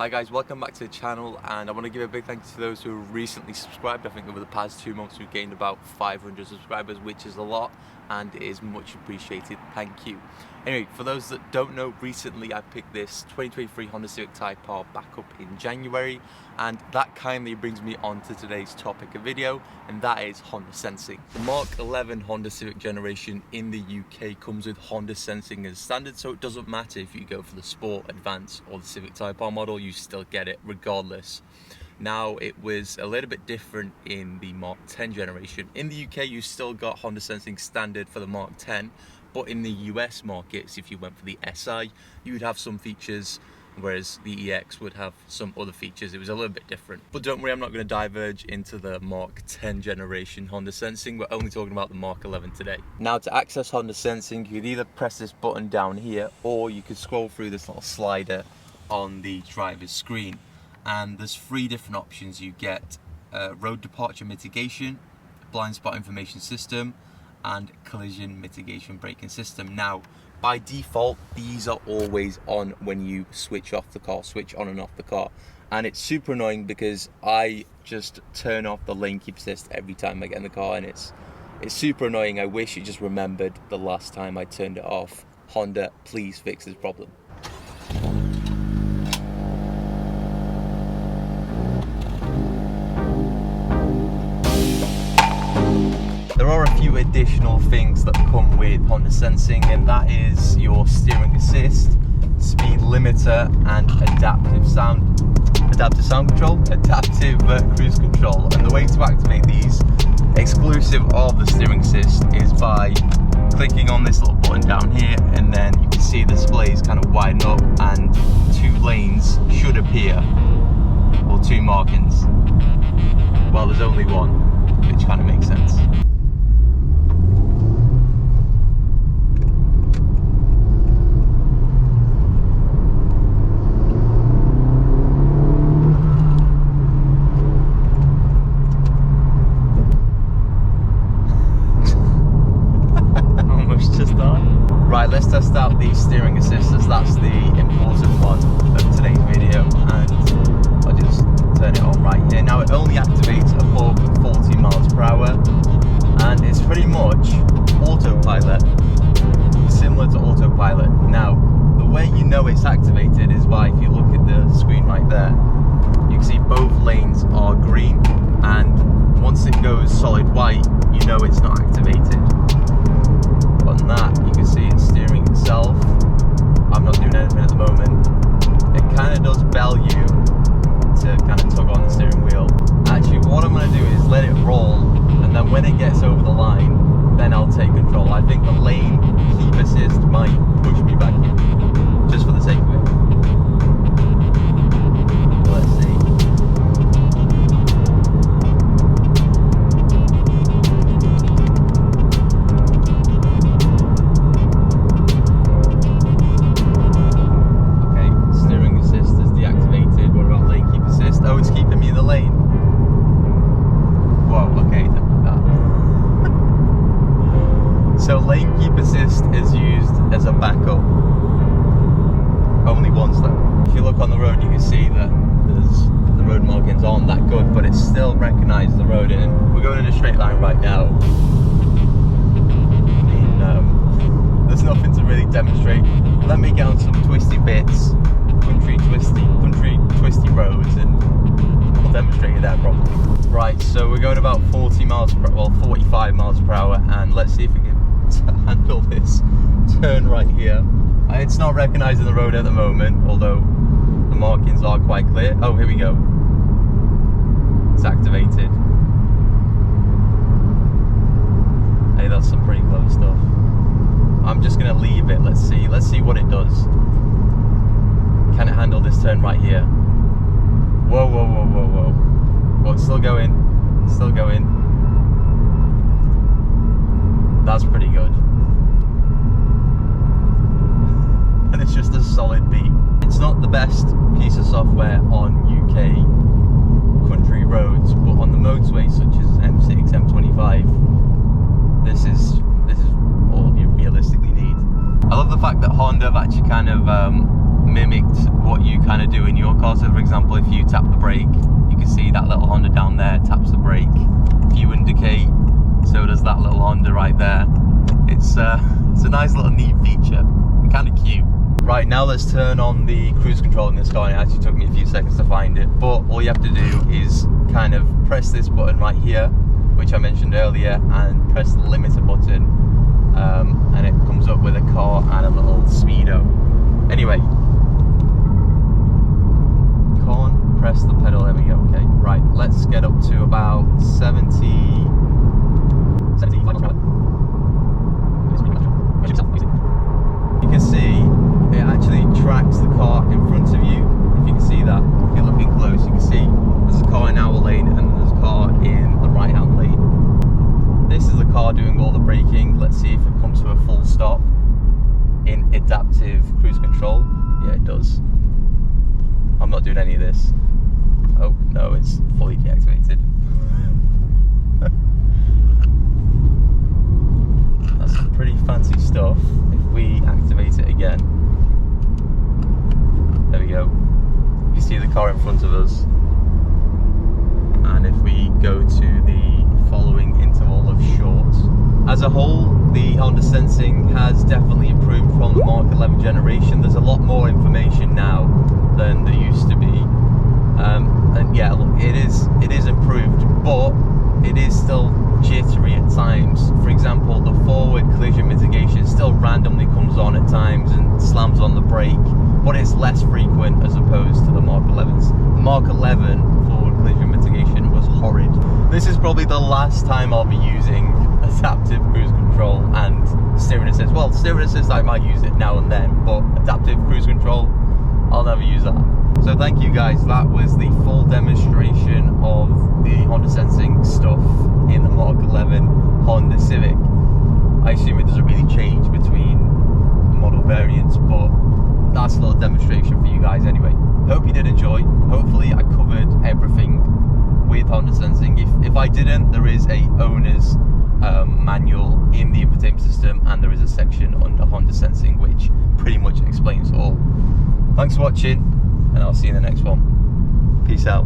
Hi guys, welcome back to the channel, and I want to give a big thank you to those who recently subscribed. I think over the past 2 months we've gained about 500 subscribers, which is a lot and it is much appreciated. Thank you. Anyway, for those that don't know, recently I picked this 2023 Honda Civic Type R back up in January, and that kindly brings me on to today's topic of video, and that is Honda Sensing. The Mark 11 Honda Civic generation in the UK comes with Honda Sensing as standard, so it doesn't matter if you go for the Sport, Advance or the Civic Type R model, you still get it regardless. Now, it was a little bit different in the Mark 10 generation. In the UK, you still got Honda Sensing standard for the Mark 10, but in the US markets, if you went for the SI, you would have some features, whereas the EX would have some other features. It was a little bit different. But don't worry, I'm not going to diverge into the Mark 10 generation Honda Sensing. We're only talking about the Mark 11 today. Now, to access Honda Sensing, you could either press this button down here, or you could scroll through this little slider on the driver's screen. And there's 3 different options. You get road departure mitigation, blind spot information system, and collision mitigation braking system. Now, by default, these are always on when you switch off the car, switch on and off the car. And it's super annoying because I just turn off the lane keep assist every time I get in the car, and it's super annoying. I wish it just remembered the last time I turned it off. Honda, please fix this problem. There are a few additional things that come with Honda Sensing, and that is your steering assist, speed limiter, and adaptive sound cruise control. And the way to activate these, exclusive of the steering assist, is by clicking on this little button down here, and then you can see the displays kind of widen up and 2 lanes should appear, or 2 markings. Well, there's only 1, which kind of makes sense. Right, let's test out the steering assist, as that's the important one of today's video, and I'll just turn it on right here. Now, it only activates above 40 miles per hour, and it's pretty much autopilot, similar to autopilot. Now, the way you know it's activated is by, if you look at the screen right there, you can see both lanes are green, and once it goes solid white, you know it's not activated. On that, you can see it's steering itself. I'm not doing anything at the moment. It kind of does bell you to kind of tug on the steering wheel. Actually, what I'm going to do is let it roll, and then when it gets over the line, then I'll take control. I think the lane keep assist might push me back in, just for the sake of it. Let's see. So lane keep assist is used as a backup only once though. If you look on the road, you can see that the road markings aren't that good, but it still recognises the road, and we're going in a straight line right now. There's nothing to really demonstrate. Let me get on some twisty bits, country twisty roads, and I'll demonstrate you that properly. Right, so we're going about 45 miles per hour, and let's see if we can handle this turn right here. It's not recognising the road at the moment, although the markings are quite clear. Oh, here we go. It's activated. Hey, that's some pretty clever stuff. I'm just going to leave it. Let's see what it does. Can it handle this turn right here? Whoa. Well, it's still going. That's pretty good. And it's just a solid beat. It's not the best piece of software on UK country roads, but on the motorways such as M6, M25, this is all you realistically need. I love the fact that Honda have actually kind of mimicked what you kind of do in your car. So for example, if you tap the brake, you can see that little Honda down there taps the brake. If you indicate, so does that little Honda right there. It's a nice little neat feature and kind of cute. Right, now let's turn on the cruise control in this car. And it actually took me a few seconds to find it, but all you have to do is kind of press this button right here, which I mentioned earlier, and press the limiter button, and it comes up with a car and a little speedo. Anyway, can't press the pedal, there we go. Okay, right, let's get up to about 75 miles per hour. You can see it actually tracks the car in front of you. If you can see that, if you're looking close, you can see there's a car in our lane and there's a car in the right hand lane. This is the car doing all the braking. Let's see if it comes to a full stop in adaptive cruise control. Yeah, it does. I'm not doing any of this. Oh no, it's fully deactivated. That's some pretty fancy stuff. If we activate it again, there we go. You can see the car in front of us. And if we go to the following interval of short, as a whole, the Honda sensing has definitely improved from the Mark 11 generation. There's a lot more information now than there used to be. And yeah, look, it is improved, but it is still jittery at times. For example, the forward collision mitigation still randomly comes on at times and slams on the brake, but it's less frequent as opposed to the Mark 11s. The Mark 11 forward collision mitigation was horrid. This is probably the last time I'll be using adaptive cruise control and steering assist. Well, steering assist I might use it now and then, but adaptive cruise control, I'll never use that. So thank you guys, that was the full demonstration of the Honda sensing stuff in the Mark 11 Honda Civic. I assume it doesn't really change between the model variants, but that's a little demonstration for you guys anyway. Hope you did enjoy. Hopefully I covered everything with Honda sensing. If I didn't, there is a owner's manual in the infotainment system, and there is a section under Honda sensing which pretty much explains all. Thanks for watching, and I'll see you in the next one. Peace out.